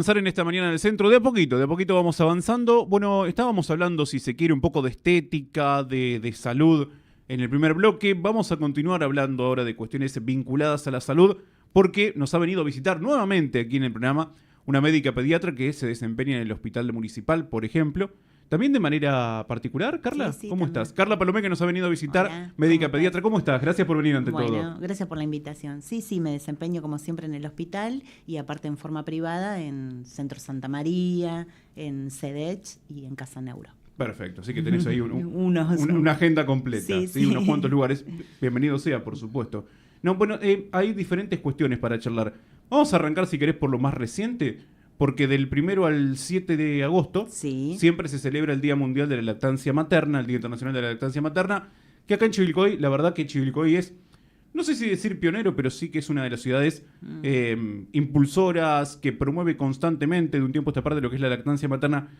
Avanzar en esta mañana en el centro, de a poquito vamos avanzando. Bueno, estábamos hablando, si se quiere, un poco de estética, de salud en el primer bloque. Vamos a continuar hablando ahora de cuestiones vinculadas a la salud, porque nos ha venido a visitar nuevamente aquí en el programa una médica pediatra que se desempeña en el Hospital Municipal, por ejemplo. También de manera particular, Carla, Sí, ¿cómo también. estás? Carla Palomé, que nos ha venido a visitar, Hola, médica ¿cómo pediatra, estás? ¿cómo estás? Gracias por venir ante todo. Bueno, gracias por la invitación. Sí, me desempeño como siempre en el hospital y aparte en forma privada en Centro Santa María, en CEDECH y en Casa Neuro. Perfecto, así que tenés ahí Unos- una agenda completa, Sí, ¿sí? sí. Unos cuantos lugares. Bienvenido sea, por supuesto. No, bueno, hay diferentes cuestiones para charlar. Vamos a arrancar, si querés, por lo más reciente, porque del 1 al 7 de agosto Sí. siempre se celebra el Día Mundial de la Lactancia Materna, el Día Internacional de la Lactancia Materna, que acá en Chivilcoy, la verdad que Chivilcoy es, no sé si decir pionero, pero sí que es una de las ciudades impulsoras, que promueve constantemente de un tiempo a esta parte lo que es la lactancia materna.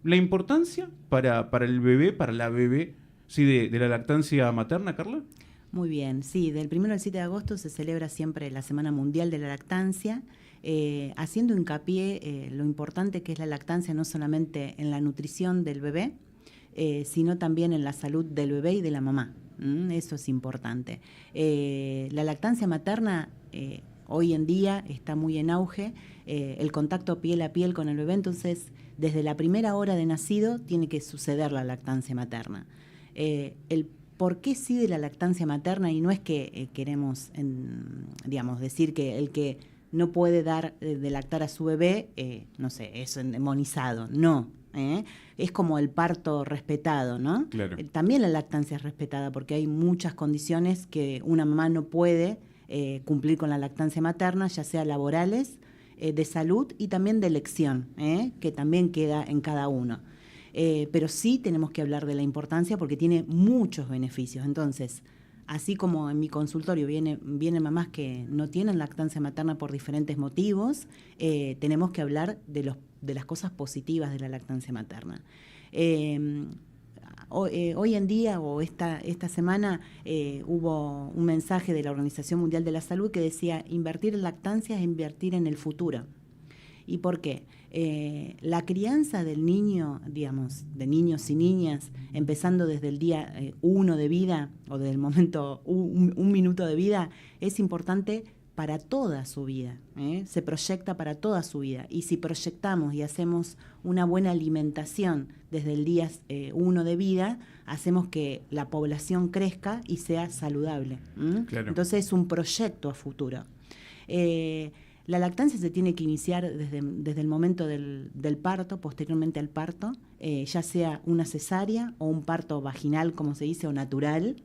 La importancia para el bebé, para la bebé, sí, de la lactancia materna, Carla. Muy bien, sí, del 1 al 7 de agosto se celebra siempre la Semana Mundial de la Lactancia, haciendo hincapié lo importante que es la lactancia no solamente en la nutrición del bebé, sino también en la salud del bebé y de la mamá. Eso es importante. La lactancia materna hoy en día está muy en auge, el contacto piel a piel con el bebé, entonces desde la primera hora de nacido tiene que suceder la lactancia materna. El por qué sí de la lactancia materna, y no es que queremos, digamos, decir que el que no puede dar de lactar a su bebé, no sé, es demonizado, no. Es como el parto respetado, ¿no? Claro. También la lactancia es respetada porque hay muchas condiciones que una mamá no puede cumplir con la lactancia materna, ya sea laborales, de salud y también de elección, que también queda en cada uno. Pero sí tenemos que hablar de la importancia porque tiene muchos beneficios. Entonces, así como en mi consultorio vienen mamás que no tienen lactancia materna por diferentes motivos, tenemos que hablar de las cosas positivas de la lactancia materna. Hoy en día o esta semana hubo un mensaje de la Organización Mundial de la Salud que decía: invertir en lactancia es invertir en el futuro. ¿Y por qué? La crianza del niño, digamos, de niños y niñas, empezando desde el día 1 de vida o desde el momento un minuto de vida, es importante para toda su vida, se proyecta para toda su vida. Y si proyectamos y hacemos una buena alimentación desde el día 1 de vida, hacemos que la población crezca y sea saludable. Claro. Entonces es un proyecto a futuro. La lactancia se tiene que iniciar desde el momento del parto, posteriormente al parto, ya sea una cesárea o un parto vaginal, como se dice, o natural.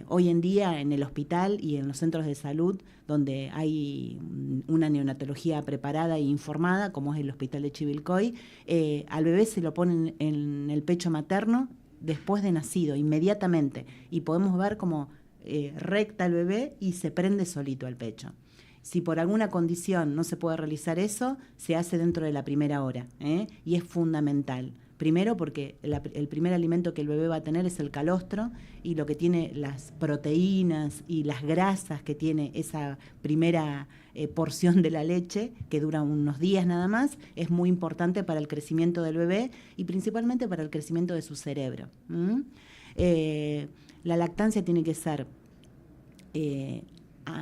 Hoy en día en el hospital y en los centros de salud, donde hay una neonatología preparada e informada, como es el Hospital de Chivilcoy, al bebé se lo ponen en el pecho materno después de nacido, inmediatamente, y podemos ver cómo recta el bebé y se prende solito al pecho. Si por alguna condición no se puede realizar eso, se hace dentro de la primera hora, y es fundamental. Primero porque el primer alimento que el bebé va a tener es el calostro, y lo que tiene las proteínas y las grasas que tiene esa primera porción de la leche, que dura unos días nada más, es muy importante para el crecimiento del bebé y principalmente para el crecimiento de su cerebro. La lactancia tiene que ser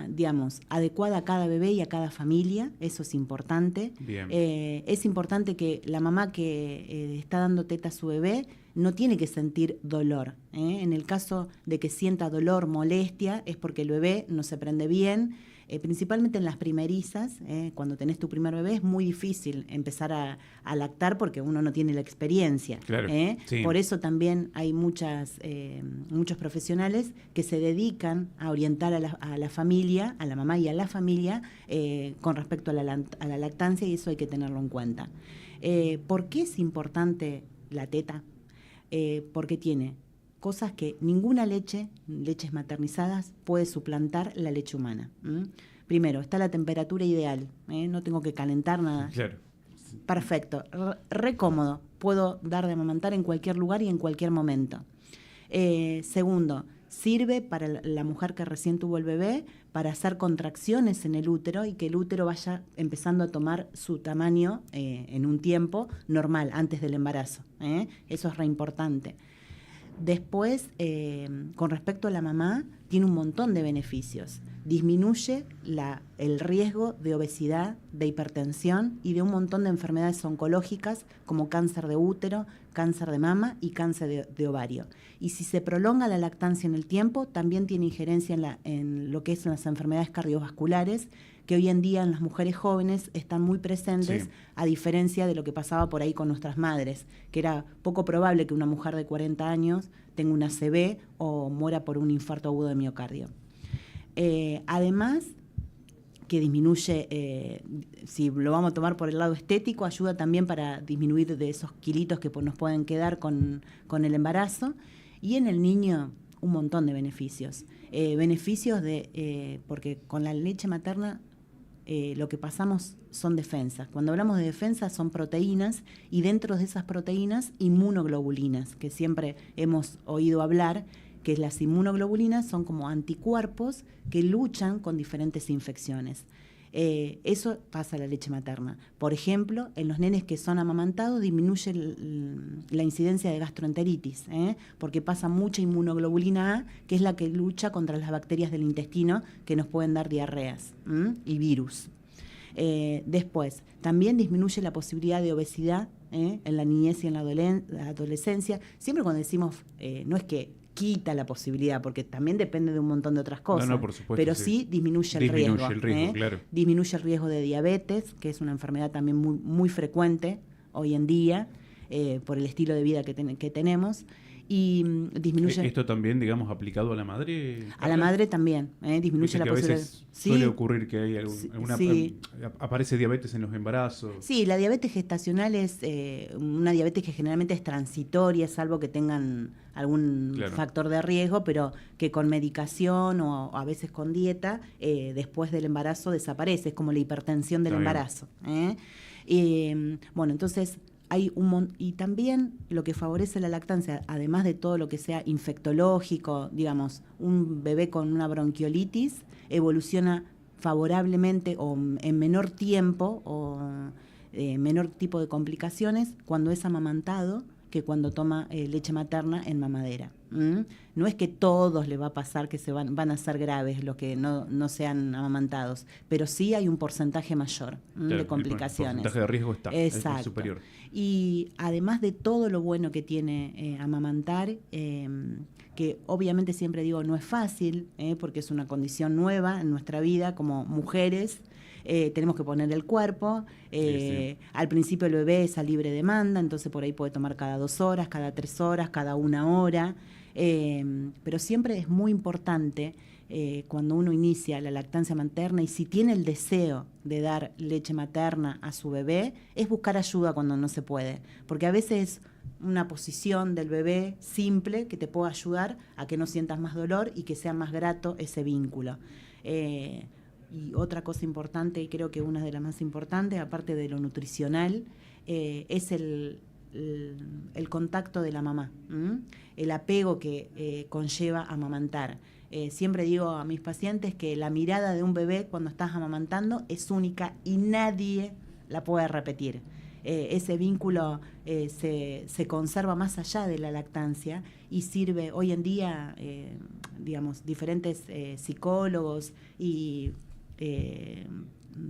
digamos, adecuada a cada bebé y a cada familia, eso es importante. Bien. Es importante que la mamá que está dando teta a su bebé no tiene que sentir dolor. En el caso de que sienta dolor, molestia, es porque el bebé no se prende bien. Principalmente en las primerizas, cuando tenés tu primer bebé, es muy difícil empezar a lactar porque uno no tiene la experiencia. Claro, sí. Por eso también hay muchos profesionales que se dedican a orientar a la familia, a la mamá y a la familia, con respecto a la lactancia, y eso hay que tenerlo en cuenta. ¿Por qué es importante la teta? Porque tiene cosas que ninguna leches maternizadas, puede suplantar la leche humana. Primero, está la temperatura ideal, no tengo que calentar nada. Claro. Perfecto, re cómodo, puedo dar de amamantar en cualquier lugar y en cualquier momento. Segundo, sirve para la mujer que recién tuvo el bebé para hacer contracciones en el útero y que el útero vaya empezando a tomar su tamaño en un tiempo normal, antes del embarazo. Eso es re importante. Después, con respecto a la mamá, tiene un montón de beneficios. Disminuye el riesgo de obesidad, de hipertensión y de un montón de enfermedades oncológicas como cáncer de útero, cáncer de mama y cáncer de ovario. Y si se prolonga la lactancia en el tiempo, también tiene injerencia en lo que son las enfermedades cardiovasculares, que hoy en día en las mujeres jóvenes están muy presentes, a diferencia de lo que pasaba por ahí con nuestras madres, que era poco probable que una mujer de 40 años tenga una ACV o muera por un infarto agudo de miocardio. Además, que disminuye, si lo vamos a tomar por el lado estético, ayuda también para disminuir de esos kilitos que nos pueden quedar con el embarazo. Y en el niño, un montón de beneficios. Beneficios porque con la leche materna lo que pasamos son defensas. Cuando hablamos de defensas son proteínas y dentro de esas proteínas inmunoglobulinas, que siempre hemos oído hablar, que las inmunoglobulinas son como anticuerpos que luchan con diferentes infecciones. Eso pasa a la leche materna. Por ejemplo, en los nenes que son amamantados disminuye la incidencia de gastroenteritis, porque pasa mucha inmunoglobulina A, que es la que lucha contra las bacterias del intestino que nos pueden dar diarreas y virus. Después, también disminuye la posibilidad de obesidad en la niñez y en la adolescencia. Siempre cuando decimos, no es que quita la posibilidad, porque también depende de un montón de otras cosas. No, por supuesto, pero sí disminuye el riesgo. Claro. Disminuye el riesgo de diabetes, que es una enfermedad también muy, muy frecuente hoy en día, por el estilo de vida que tenemos. Y disminuye... ¿Esto también, digamos, aplicado a la madre? A la madre también, disminuye la posibilidad. A veces suele ocurrir que hay aparece diabetes en los embarazos. Sí, la diabetes gestacional es una diabetes que generalmente es transitoria, salvo que tengan algún factor de riesgo, pero que con medicación o a veces con dieta, después del embarazo desaparece, es como la hipertensión del embarazo. Bueno, entonces... y también lo que favorece la lactancia, además de todo lo que sea infectológico, digamos, un bebé con una bronquiolitis evoluciona favorablemente o en menor tiempo o menor tipo de complicaciones cuando es amamantado que cuando toma leche materna en mamadera. No es que todos le va a pasar que van a ser graves los que no sean amamantados, pero sí hay un porcentaje mayor de complicaciones. El porcentaje de riesgo es superior. Y además de todo lo bueno que tiene amamantar, que obviamente siempre digo no es fácil, porque es una condición nueva en nuestra vida como mujeres. Tenemos que poner el cuerpo. Al principio el bebé es a libre demanda, entonces por ahí puede tomar cada 2 horas, cada 3 horas, cada 1 hora. Pero siempre es muy importante cuando uno inicia la lactancia materna y si tiene el deseo de dar leche materna a su bebé, es buscar ayuda cuando no se puede. Porque a veces una posición del bebé simple que te pueda ayudar a que no sientas más dolor y que sea más grato ese vínculo. Y otra cosa importante, y creo que una de las más importantes, aparte de lo nutricional, es el contacto de la mamá, el apego que conlleva amamantar. Siempre digo a mis pacientes que la mirada de un bebé cuando estás amamantando es única y nadie la puede repetir. Ese vínculo se conserva más allá de la lactancia y sirve hoy en día, digamos, diferentes psicólogos y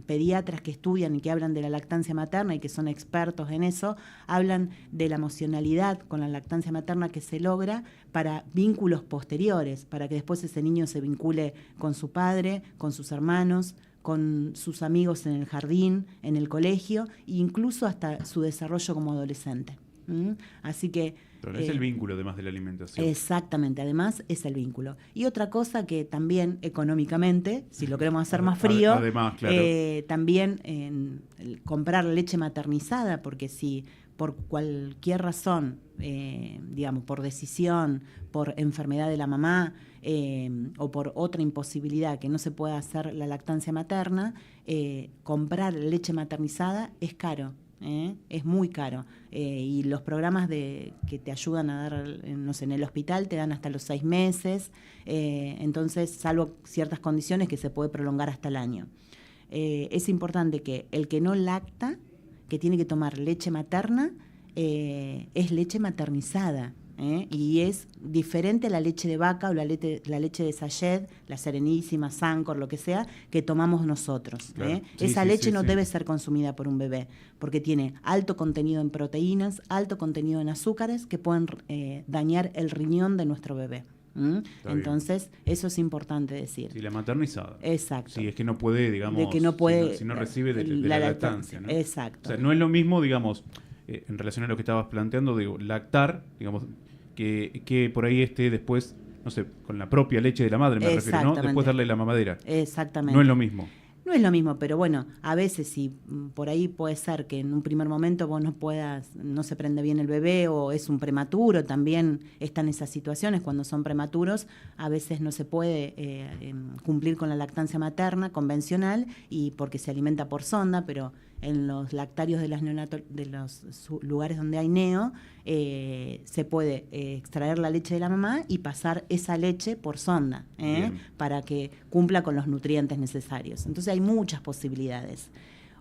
pediatras que estudian y que hablan de la lactancia materna y que son expertos en eso, hablan de la emocionalidad con la lactancia materna que se logra para vínculos posteriores, para que después ese niño se vincule con su padre, con sus hermanos, con sus amigos en el jardín, en el colegio e incluso hasta su desarrollo como adolescente. Así que... Pero es el vínculo además de la alimentación. Exactamente, además es el vínculo. Y otra cosa que también económicamente, si lo queremos hacer más frío, además, claro. También comprar leche maternizada, porque si por cualquier razón, digamos, por decisión, por enfermedad de la mamá o por otra imposibilidad que no se pueda hacer la lactancia materna, comprar leche maternizada es caro. Es muy caro. Y los programas que te ayudan a dar, no sé, en el hospital te dan hasta los 6 meses, entonces, salvo ciertas condiciones que se puede prolongar hasta el año. Es importante que el que no lacta, que tiene que tomar leche materna, es leche maternizada. Y es diferente a la leche de vaca o la leche de Sayed, la Serenísima, Sancor, lo que sea, que tomamos nosotros. Claro. Sí, Esa sí, leche sí, no sí. debe ser consumida por un bebé, porque tiene alto contenido en proteínas, alto contenido en azúcares que pueden dañar el riñón de nuestro bebé. Entonces, eso es importante decir. Sí, la maternizada. Exacto. Sí, es que no puede, digamos, De que no puede, si no recibe de la lactancia, ¿no? Exacto. O sea, no es lo mismo, digamos, en relación a lo que estabas planteando, digo, lactar, digamos, que por ahí esté después, no sé, con la propia leche de la madre, me refiero, ¿no? Exactamente. Después darle la mamadera. Exactamente. No es lo mismo. No es lo mismo, pero bueno, a veces si por ahí puede ser que en un primer momento vos no se prende bien el bebé o es un prematuro, también están esas situaciones cuando son prematuros, a veces no se puede cumplir con la lactancia materna convencional y porque se alimenta por sonda, pero en los lactarios de los lugares donde hay neo, se puede extraer la leche de la mamá y pasar esa leche por sonda, para que cumpla con los nutrientes necesarios. Entonces hay muchas posibilidades.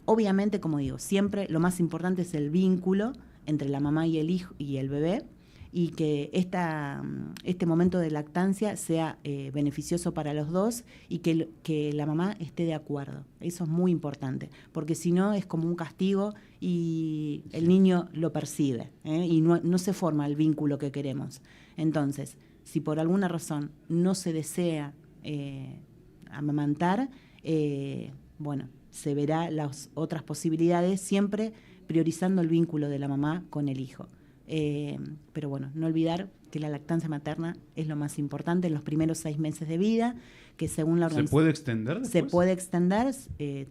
Obviamente, como digo, siempre lo más importante es el vínculo entre la mamá y el hijo y el bebé, y que este momento de lactancia sea beneficioso para los dos y que la mamá esté de acuerdo. Eso es muy importante, porque si no es como un castigo y el niño lo percibe, y no se forma el vínculo que queremos. Entonces, si por alguna razón no se desea amamantar, bueno, se verá las otras posibilidades, siempre priorizando el vínculo de la mamá con el hijo. Pero bueno, no olvidar que la lactancia materna es lo más importante en los primeros 6 meses de vida, que según la organización... ¿Se puede extender después? Se puede extender.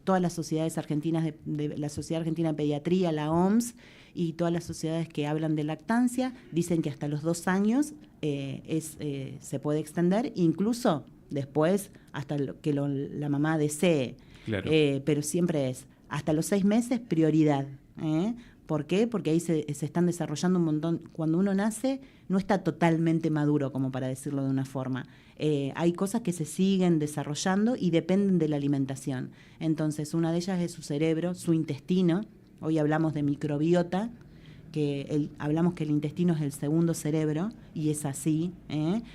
Todas las sociedades argentinas, de la Sociedad Argentina de Pediatría, la OMS, y todas las sociedades que hablan de lactancia, dicen que hasta los 2 años se puede extender, incluso después, hasta que la mamá desee. Claro. Pero siempre es, hasta los 6 meses, prioridad. ¿Por qué? Porque ahí se están desarrollando un montón. Cuando uno nace, no está totalmente maduro, como para decirlo de una forma. Hay cosas que se siguen desarrollando y dependen de la alimentación. Entonces, una de ellas es su cerebro, su intestino. Hoy hablamos de microbiota, hablamos que el intestino es el segundo cerebro, y es así.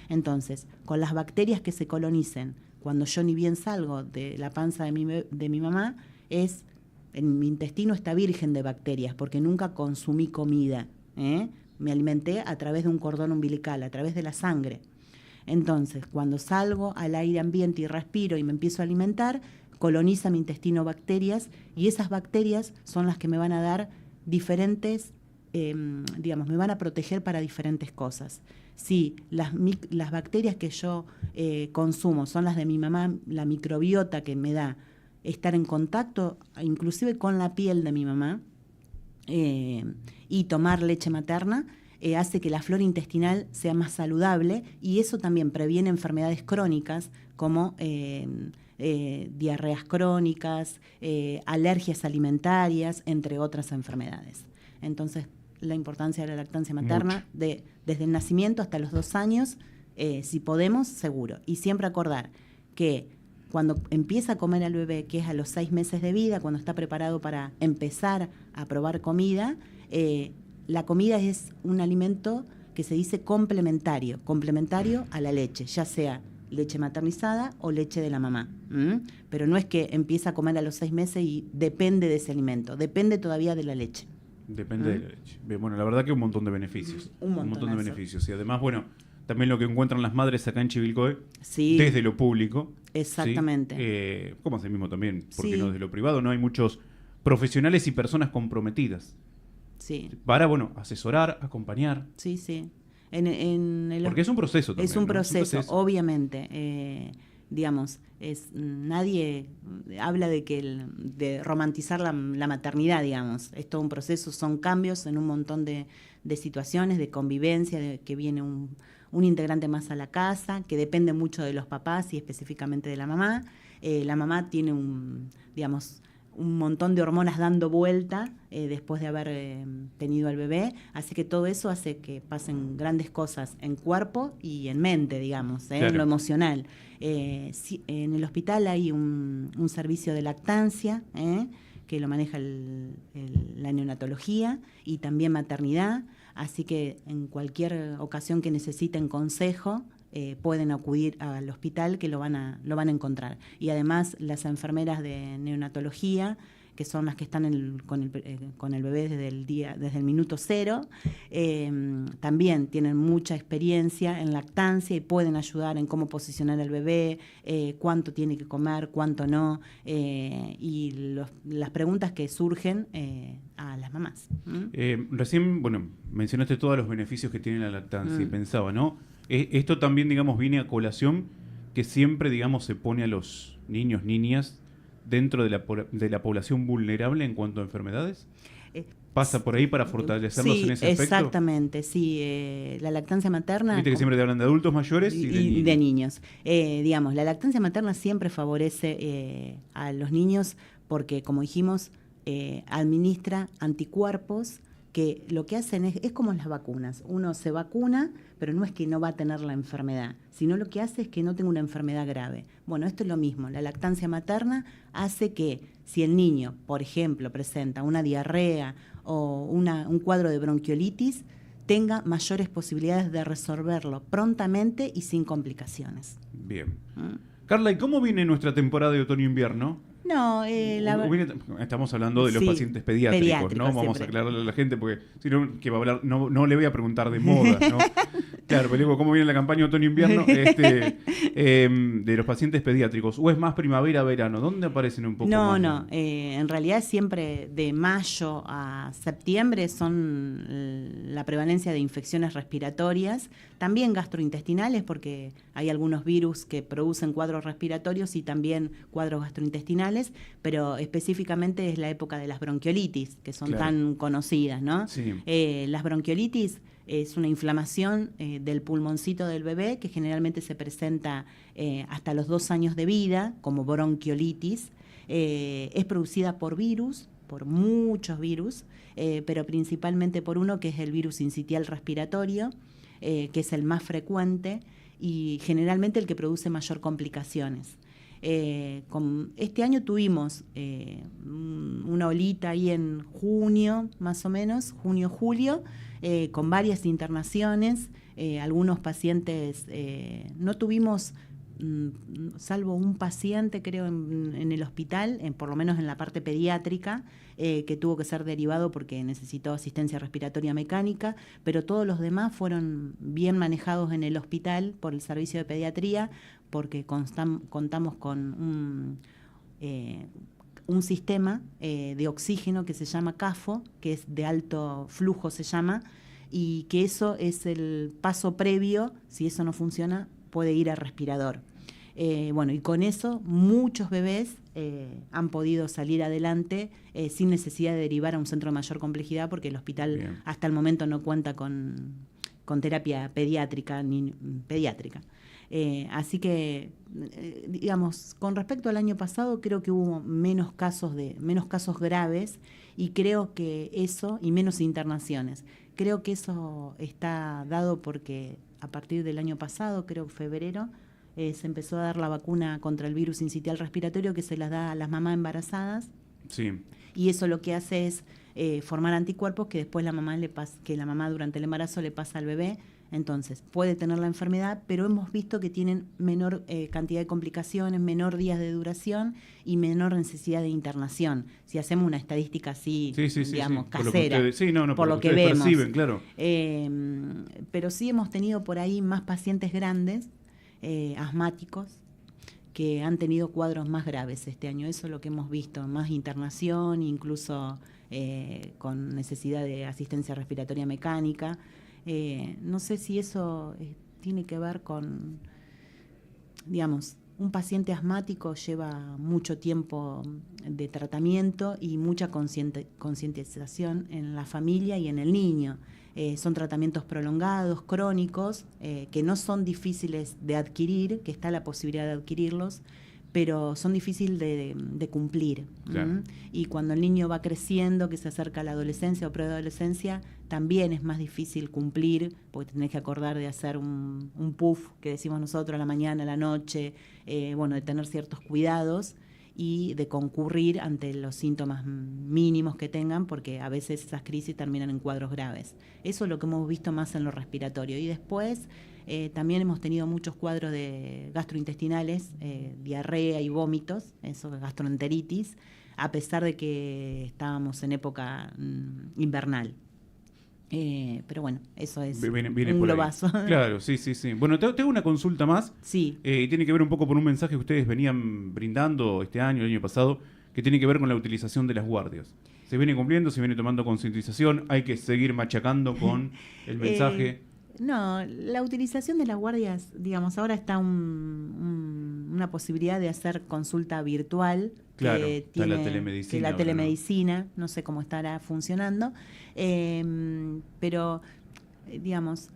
Entonces, con las bacterias que se colonicen, cuando yo ni bien salgo de la panza de mi mamá, en mi intestino está virgen de bacterias, porque nunca consumí comida. Me alimenté a través de un cordón umbilical, a través de la sangre. Entonces, cuando salgo al aire ambiente y respiro y me empiezo a alimentar, coloniza mi intestino bacterias, y esas bacterias son las que me van a dar diferentes, me van a proteger para diferentes cosas. Si las bacterias que yo consumo son las de mi mamá, la microbiota que me da estar en contacto inclusive con la piel de mi mamá, y tomar leche materna, hace que la flora intestinal sea más saludable, y eso también previene enfermedades crónicas como diarreas crónicas, alergias alimentarias, entre otras enfermedades. Entonces, la importancia de la lactancia materna desde el nacimiento hasta los 2 años, si podemos, seguro. Y siempre acordar que cuando empieza a comer al bebé, que es a los 6 meses de vida, cuando está preparado para empezar a probar comida, la comida es un alimento que se dice complementario a la leche, ya sea leche maternizada o leche de la mamá. Pero no es que empieza a comer a los 6 meses y depende de ese alimento, depende todavía de la leche. Depende de la leche. Bien, bueno, la verdad que un montón de beneficios. Un montón de beneficios. Y además, bueno, también lo que encuentran las madres acá en Chivilcoy, Sí. desde lo público. Exactamente. ¿Sí? Como así mismo también, porque Sí. no desde lo privado, no hay muchos profesionales y personas comprometidas. Sí. Para, bueno, asesorar, acompañar. Sí, sí. Porque es un proceso también. Es un ¿no? proceso, Entonces, obviamente. Nadie habla de romantizar la maternidad, digamos. Es todo un proceso, son cambios en un montón de situaciones, de convivencia, de que viene un integrante más a la casa, que depende mucho de los papás y específicamente de la mamá. La mamá tiene un montón de hormonas dando vuelta después de haber tenido al bebé, así que todo eso hace que pasen grandes cosas en cuerpo y en mente, digamos, Claro. en lo emocional. En el hospital hay un servicio de lactancia, que lo maneja la neonatología y también maternidad, así que en cualquier ocasión que necesiten consejo, pueden acudir al hospital, que lo van a encontrar. Y además las enfermeras de neonatología, que son las que están con el bebé desde el minuto cero, también tienen mucha experiencia en lactancia y pueden ayudar en cómo posicionar al bebé, cuánto tiene que comer, cuánto no, y las preguntas que surgen a las mamás. Recién, mencionaste todos los beneficios que tiene la lactancia y pensaba, ¿no? Esto también, digamos, viene a colación que siempre, digamos, se pone a los niños, niñas dentro de la población vulnerable en cuanto a enfermedades. ¿Pasa por ahí para fortalecerlos en ese aspecto? Exactamente, sí. La lactancia materna... Viste que siempre te hablan de adultos mayores y de niños. Digamos, la lactancia materna siempre favorece a los niños porque, como dijimos, administra anticuerpos que lo que hacen es como en las vacunas. Uno se vacuna, pero no es que no va a tener la enfermedad, sino lo que hace es que no tenga una enfermedad grave. Bueno, esto es lo mismo. La lactancia materna hace que si el niño, por ejemplo, presenta una diarrea o un cuadro de bronquiolitis, tenga mayores posibilidades de resolverlo prontamente y sin complicaciones. Bien. Carla, ¿y cómo viene nuestra temporada de otoño-invierno? No, estamos hablando de los pacientes pediátricos, ¿no? Vamos a aclararle a la gente porque si no, que va a hablar, no le voy a preguntar de moda, ¿no? Claro, pero digo, ¿cómo viene la campaña otoño-invierno de los pacientes pediátricos? ¿O es más primavera-verano? ¿Dónde aparecen un poco más? No, en realidad siempre de mayo a septiembre son la prevalencia de infecciones respiratorias, también gastrointestinales, porque hay algunos virus que producen cuadros respiratorios y también cuadros gastrointestinales, pero específicamente es la época de las bronquiolitis, que son tan conocidas, ¿no? Sí. Las bronquiolitis es una inflamación del pulmoncito del bebé que generalmente se presenta hasta los 2 años de vida como bronquiolitis. Es producida por virus, por muchos virus, pero principalmente por uno que es el virus sincitial respiratorio, que es el más frecuente y generalmente el que produce mayor complicaciones. Este año tuvimos una olita ahí en junio, más o menos, junio-julio, con varias internaciones. Algunos pacientes, no tuvimos, salvo un paciente, creo, en el hospital, por lo menos en la parte pediátrica, que tuvo que ser derivado porque necesitó asistencia respiratoria mecánica, pero todos los demás fueron bien manejados en el hospital por el servicio de pediatría, porque contamos con un sistema de oxígeno que se llama CAFO, que es de alto flujo se llama, y que eso es el paso previo. Si eso no funciona, puede ir al respirador. Y con eso muchos bebés han podido salir adelante sin necesidad de derivar a un centro de mayor complejidad, porque el hospital hasta el momento no cuenta con terapia pediátrica ni pediátrica. Así que, digamos, con respecto al año pasado, creo que hubo menos casos graves, y creo que eso, y menos internaciones. Creo que eso está dado porque a partir del año pasado, creo que febrero, se empezó a dar la vacuna contra el virus sincitial respiratorio, que se las da a las mamás embarazadas. Sí. Y eso lo que hace es formar anticuerpos que después la mamá durante el embarazo le pasa al bebé. Entonces, puede tener la enfermedad, pero hemos visto que tienen menor cantidad de complicaciones, menor días de duración y menor necesidad de internación. Si hacemos una estadística así, digamos, casera, por lo que vemos. Perciben, claro. Pero sí hemos tenido por ahí más pacientes grandes, asmáticos, que han tenido cuadros más graves este año. Eso es lo que hemos visto, más internación, incluso con necesidad de asistencia respiratoria mecánica. No sé si eso tiene que ver con, digamos, un paciente asmático lleva mucho tiempo de tratamiento y mucha concientización en la familia y en el niño. Son tratamientos prolongados, crónicos, que no son difíciles de adquirir, que está la posibilidad de adquirirlos, pero son difíciles de cumplir. Claro. Y cuando el niño va creciendo, que se acerca a la adolescencia o preadolescencia, también es más difícil cumplir, porque tenés que acordar de hacer un puff, que decimos nosotros, a la mañana, a la noche, de tener ciertos cuidados y de concurrir ante los síntomas mínimos que tengan, porque a veces esas crisis terminan en cuadros graves. Eso es lo que hemos visto más en lo respiratorio. Y después también hemos tenido muchos cuadros de gastrointestinales, diarrea y vómitos, eso es gastroenteritis, a pesar de que estábamos en época invernal. Pero bueno, eso es viene un por ahí. globazo. Claro, sí. Bueno, te hago una consulta más. Sí. Y tiene que ver un poco por un mensaje que ustedes venían brindando este año, el año pasado, que tiene que ver con la utilización de las guardias. Se viene cumpliendo, se viene tomando concientización, hay que seguir machacando con el mensaje. No, la utilización de las guardias, digamos, ahora está una posibilidad de hacer consulta virtual. Claro, que está la tiene, telemedicina. que la telemedicina, no sé cómo estará funcionando, pero, digamos,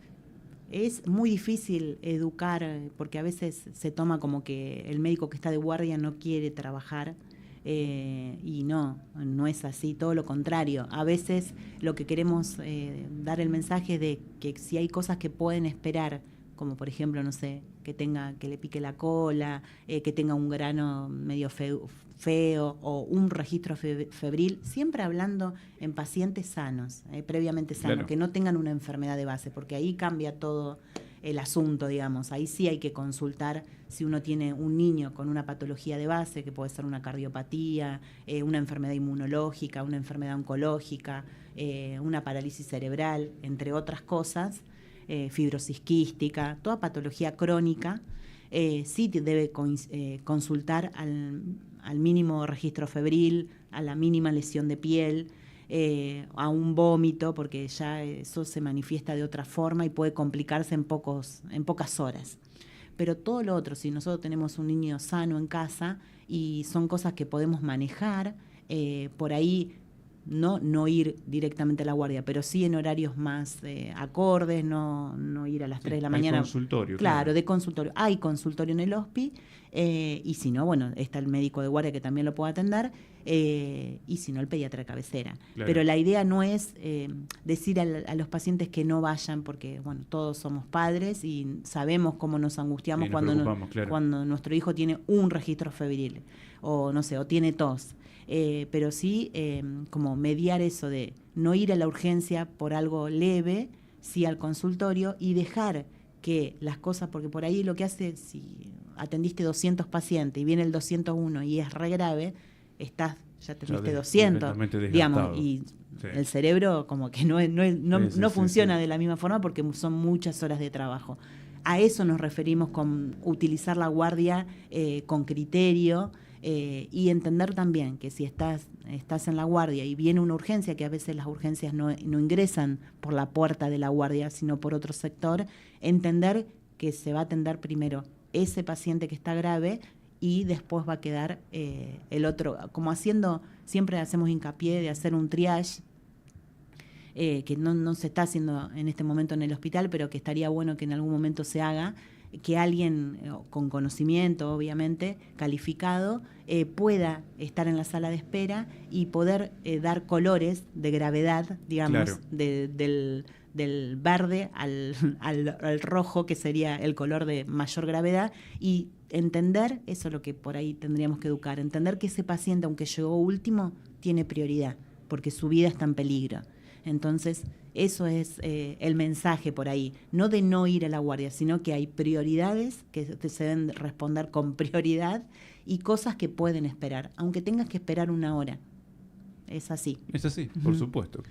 es muy difícil educar, porque a veces se toma como que el médico que está de guardia no quiere trabajar. Y no es así, todo lo contrario. A veces lo que queremos dar el mensaje de que si hay cosas que pueden esperar, como por ejemplo, no sé, que le pique la cola, que tenga un grano medio feo o un registro febril, siempre hablando en pacientes sanos, previamente sanos, claro, que no tengan una enfermedad de base, porque ahí cambia todo el asunto, digamos. Ahí sí hay que consultar si uno tiene un niño con una patología de base, que puede ser una cardiopatía, una enfermedad inmunológica, una enfermedad oncológica, una parálisis cerebral, entre otras cosas, fibrosis quística, toda patología crónica, sí debe consultar al mínimo registro febril, a la mínima lesión de piel, a un vómito, porque ya eso se manifiesta de otra forma y puede complicarse en pocas horas. Pero todo lo otro, si nosotros tenemos un niño sano en casa y son cosas que podemos manejar, por ahí no ir directamente a la guardia, pero sí en horarios más acordes, no ir a las 3 de la mañana. Consultorio. Claro, de consultorio. Hay consultorio en el HOSPI, y si no, bueno, está el médico de guardia que también lo puede atender, y si no, el pediatra de cabecera. Claro. Pero la idea no es decir a los pacientes que no vayan, porque bueno, todos somos padres y sabemos cómo nos angustiamos Sí, cuando cuando nuestro hijo tiene un registro febril, o no sé, o tiene tos. Pero sí como mediar eso de no ir a la urgencia por algo leve, sí al consultorio, y dejar que las cosas, porque por ahí lo que hace, si atendiste 200 pacientes y viene el 201 y es re grave, ya atendiste 200, digamos, y sí, el cerebro como que no funciona de la misma forma, porque son muchas horas de trabajo. A eso nos referimos con utilizar la guardia con criterio, y entender también que si estás en la guardia y viene una urgencia, que a veces las urgencias no ingresan por la puerta de la guardia, sino por otro sector, entender que se va a atender primero ese paciente que está grave y después va a quedar el otro, como siempre hacemos hincapié de hacer un triage, que no se está haciendo en este momento en el hospital, pero que estaría bueno que en algún momento se haga, que alguien con conocimiento, obviamente, calificado, pueda estar en la sala de espera y poder dar colores de gravedad, digamos, claro, del verde al rojo, que sería el color de mayor gravedad, y entender, eso es lo que por ahí tendríamos que educar, entender que ese paciente, aunque llegó último, tiene prioridad, porque su vida está en peligro. Entonces, eso es el mensaje por ahí, no de no ir a la guardia, sino que hay prioridades que se deben responder con prioridad y cosas que pueden esperar, aunque tengas que esperar una hora. Es así. Es así, por supuesto.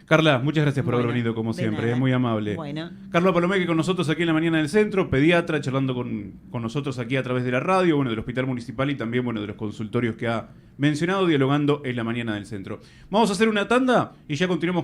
Carla, muchas gracias por haber venido, como siempre, es muy amable. Bueno. Carla Palomeque con nosotros aquí en la mañana del centro, pediatra, charlando con nosotros aquí a través de la radio, del Hospital Municipal y también de los consultorios que ha mencionado, dialogando en la mañana del centro. Vamos a hacer una tanda y ya continuamos.